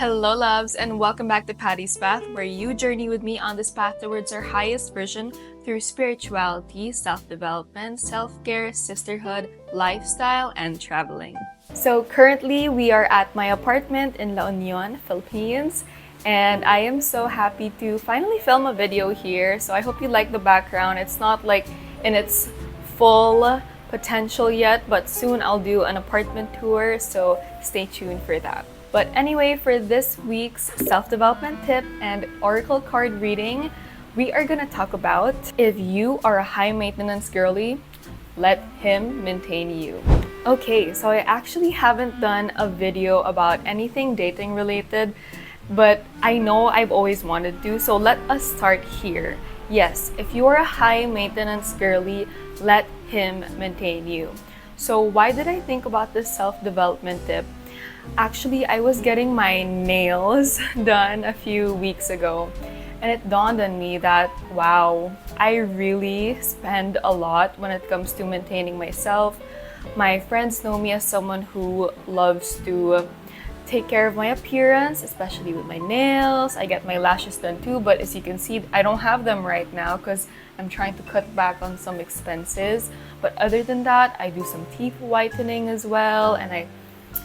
Hello, loves, and welcome back to Patty's Path, where you journey with me on this path towards our highest version through spirituality, self development, self care, sisterhood, lifestyle, and traveling. So, currently, we are at my apartment in La Union, Philippines, and I am so happy to finally film a video here. So, I hope you like the background. It's not like in its full potential yet, but soon I'll do an apartment tour, so stay tuned for that. But anyway, for this week's self-development tip and oracle card reading, we are gonna talk about if you are a high-maintenance girly, let him maintain you. Okay, so I actually haven't done a video about anything dating related, but I know I've always wanted to, so let us start here. Yes, if you are a high-maintenance girly, let him maintain you. So why did I think about this self-development tip? Actually, I was getting my nails done a few weeks ago, and it dawned on me that, wow, I really spend a lot when it comes to maintaining myself. My friends know me as someone who loves to take care of my appearance, especially with my nails. I get my lashes done too, but as you can see, I don't have them right now because I'm trying to cut back on some expenses. But other than that, I do some teeth whitening as well, and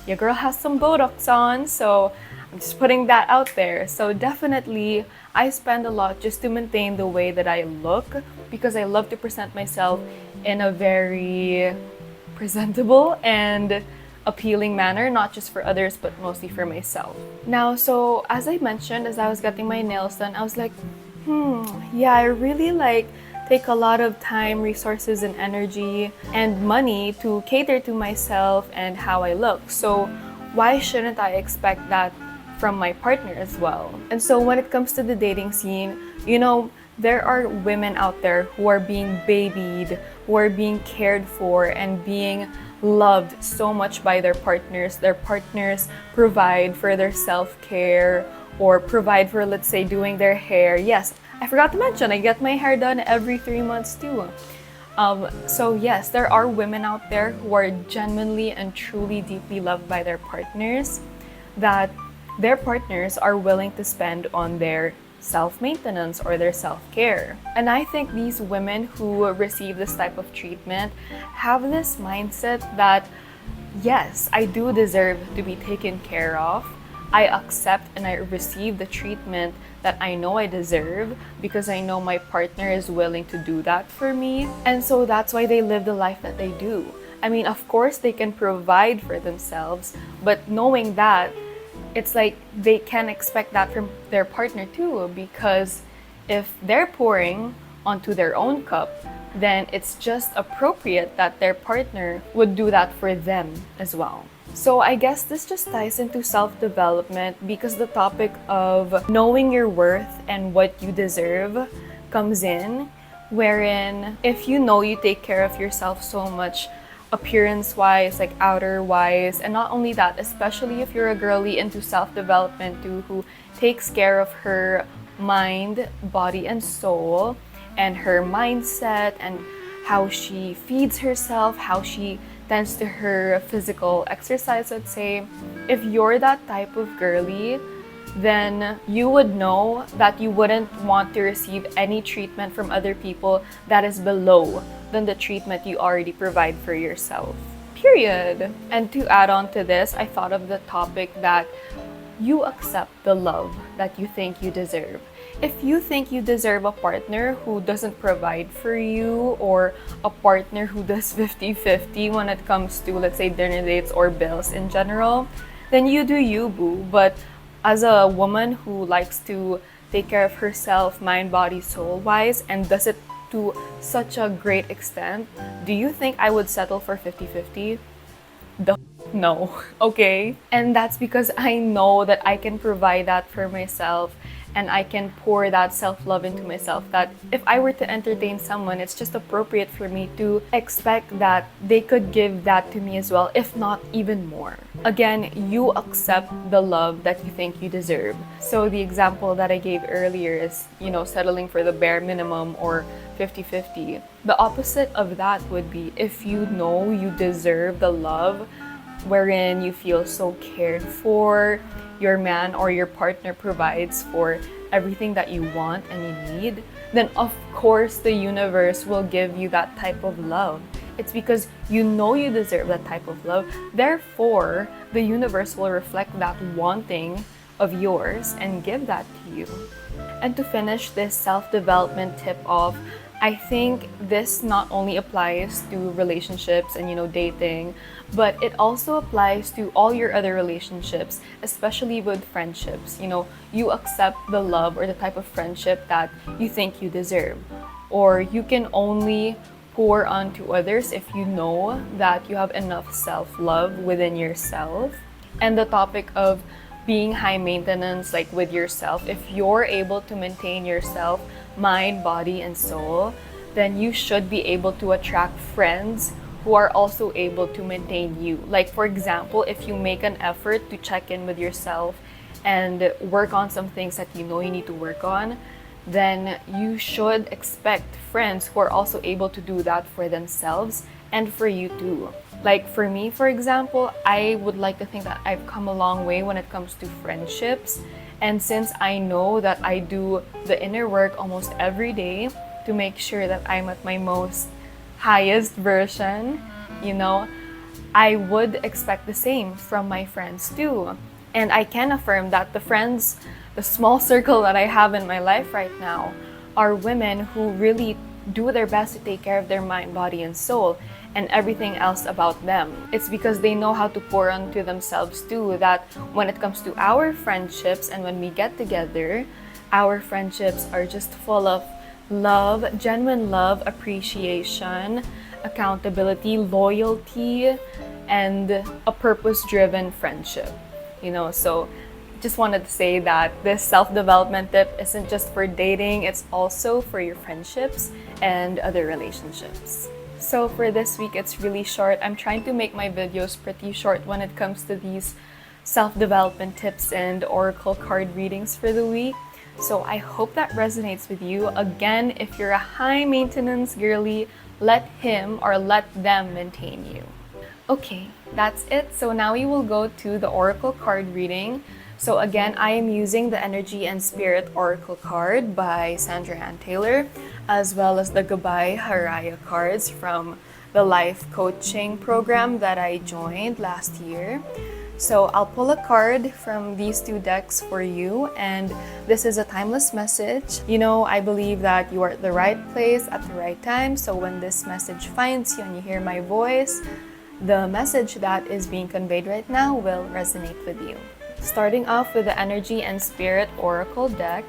your girl has some Botox on, so I'm just putting that out there. So definitely, I spend a lot just to maintain the way that I look because I love to present myself in a very presentable and appealing manner, not just for others, but mostly for myself. Now, so as I mentioned, as I was getting my nails done, I was like, yeah, I really take a lot of time, resources, and energy and money to cater to myself and how I look. So why shouldn't I expect that from my partner as well? And so when it comes to the dating scene, there are women out there who are being babied, who are being cared for, and being loved so much by their partners. Their partners provide for their self-care or provide for, let's say, doing their hair. Yes, I forgot to mention, I get my hair done every 3 months too. So yes, there are women out there who are genuinely and truly deeply loved by their partners, that their partners are willing to spend on their self-maintenance or their self-care. And I think these women who receive this type of treatment have this mindset that, yes, I do deserve to be taken care of. I accept and I receive the treatment that I know I deserve because I know my partner is willing to do that for me. And so that's why they live the life that they do. I mean, of course, they can provide for themselves, but knowing that, it's like they can expect that from their partner too, because if they're pouring onto their own cup, then it's just appropriate that their partner would do that for them as well. So I guess this just ties into self-development because the topic of knowing your worth and what you deserve comes in, wherein if you know you take care of yourself so much, appearance-wise, like outer-wise, and not only that, especially if you're a girly into self-development too, who takes care of her mind, body, and soul, and her mindset, and how she feeds herself, how she tends to her physical exercise, let's say. If you're that type of girly, then you would know that you wouldn't want to receive any treatment from other people that is below than the treatment you already provide for yourself. Period. And to add on to this, I thought of the topic that you accept the love that you think you deserve. If you think you deserve a partner who doesn't provide for you, or a partner who does 50-50 when it comes to, let's say, dinner dates or bills in general, then you do you, boo. But as a woman who likes to take care of herself, mind, body, soul-wise, and does it to such a great extent, do you think I would settle for 50-50? No, okay? And that's because I know that I can provide that for myself, and I can pour that self-love into myself, that if I were to entertain someone, it's just appropriate for me to expect that they could give that to me as well, if not even more. Again, you accept the love that you think you deserve. So the example that I gave earlier is, settling for the bare minimum or 50-50. The opposite of that would be if you know you deserve the love wherein you feel so cared for, your man or your partner provides for everything that you want and you need, then of course the universe will give you that type of love. It's because you know you deserve that type of love. Therefore, the universe will reflect that wanting of yours and give that to you. And to finish this self-development tip off, I think this not only applies to relationships and dating, but it also applies to all your other relationships, especially with friendships. You accept the love or the type of friendship that you think you deserve. Or you can only pour onto others if you know that you have enough self-love within yourself. And the topic of being high maintenance, like with yourself, if you're able to maintain yourself, mind, body, and soul, then you should be able to attract friends who are also able to maintain you. Like, for example, if you make an effort to check in with yourself and work on some things that you know you need to work on, then you should expect friends who are also able to do that for themselves and for you too. Like for me, for example, I would like to think that I've come a long way when it comes to friendships. And since I know that I do the inner work almost every day to make sure that I'm at my most highest version, I would expect the same from my friends too. And I can affirm that the small circle that I have in my life right now, are women who really do their best to take care of their mind, body, and soul, and everything else about them. It's because they know how to pour onto themselves too, that when it comes to our friendships and when we get together, our friendships are just full of love, genuine love, appreciation, accountability, loyalty, and a purpose-driven friendship. So just wanted to say that this self-development tip isn't just for dating, it's also for your friendships and other relationships. So for this week, it's really short. I'm trying to make my videos pretty short when it comes to these self-development tips and oracle card readings for the week. So I hope that resonates with you. Again, if you're a high maintenance girly, let him or let them maintain you. Okay, that's it. So now we will go to the oracle card reading. So again, I am using the Energy and Spirit Oracle card by Sandra Ann Taylor, as well as the Gabay Haraya cards from the life coaching program that I joined last year. So I'll pull a card from these two decks for you, and this is a timeless message. I believe that you are at the right place at the right time. So when this message finds you and you hear my voice, the message that is being conveyed right now will resonate with you. Starting off with the Energy and Spirit Oracle deck.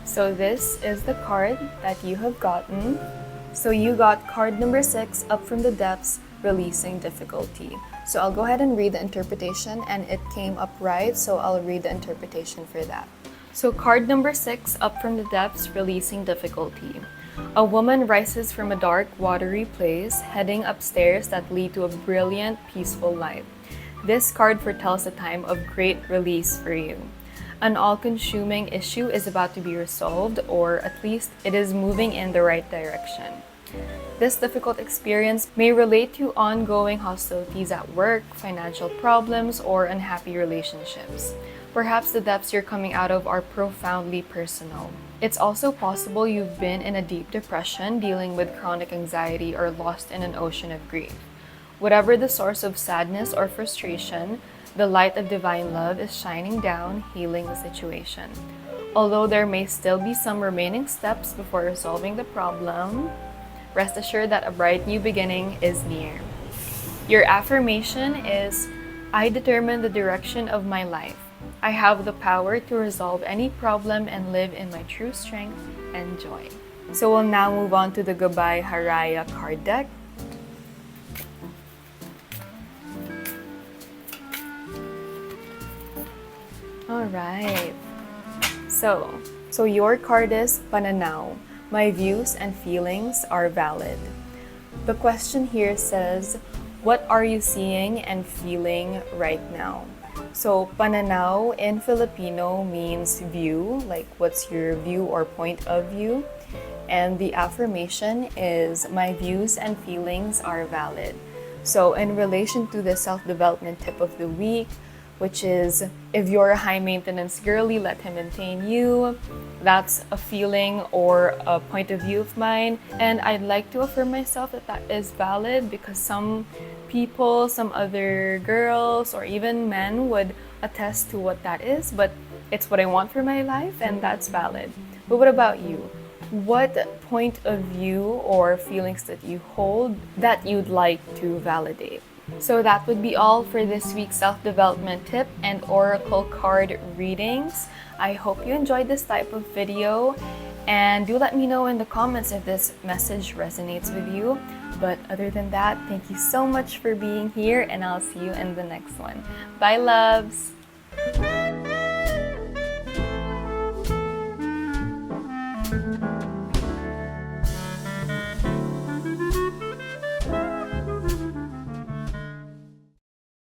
So this is the card that you have gotten. So you got card number 6, Up from the Depths, Releasing Difficulty. So I'll go ahead and read the interpretation, and it came up right, so I'll read the interpretation for that. So card number 6, Up from the Depths, Releasing Difficulty. A woman rises from a dark, watery place, heading upstairs that lead to a brilliant, peaceful life. This card foretells a time of great release for you. An all-consuming issue is about to be resolved, or at least it is moving in the right direction. This difficult experience may relate to ongoing hostilities at work, financial problems, or unhappy relationships. Perhaps the depths you're coming out of are profoundly personal. It's also possible you've been in a deep depression, dealing with chronic anxiety, or lost in an ocean of grief. Whatever the source of sadness or frustration, the light of divine love is shining down, healing the situation. Although there may still be some remaining steps before resolving the problem, rest assured that a bright new beginning is near. Your affirmation is, I determine the direction of my life. I have the power to resolve any problem and live in my true strength and joy. So we'll now move on to the Gabay Haraya card deck. Alright. So your card is Pananaw. My views and feelings are valid. The question here says, what are you seeing and feeling right now? So pananaw in Filipino means view, like what's your view or point of view. And the affirmation is, my views and feelings are valid. So in relation to the self-development tip of the week, which is, if you're a high maintenance girly, let him maintain you. That's a feeling or a point of view of mine. And I'd like to affirm myself that that is valid, because some people, some other girls, or even men would attest to what that is. But it's what I want for my life, and that's valid. But what about you? What point of view or feelings that you hold that you'd like to validate? So that would be all for this week's self-development tip and oracle card readings. I hope you enjoyed this type of video, and do let me know in the comments if this message resonates with you. But other than that, thank you so much for being here, and I'll see you in the next one. Bye, loves!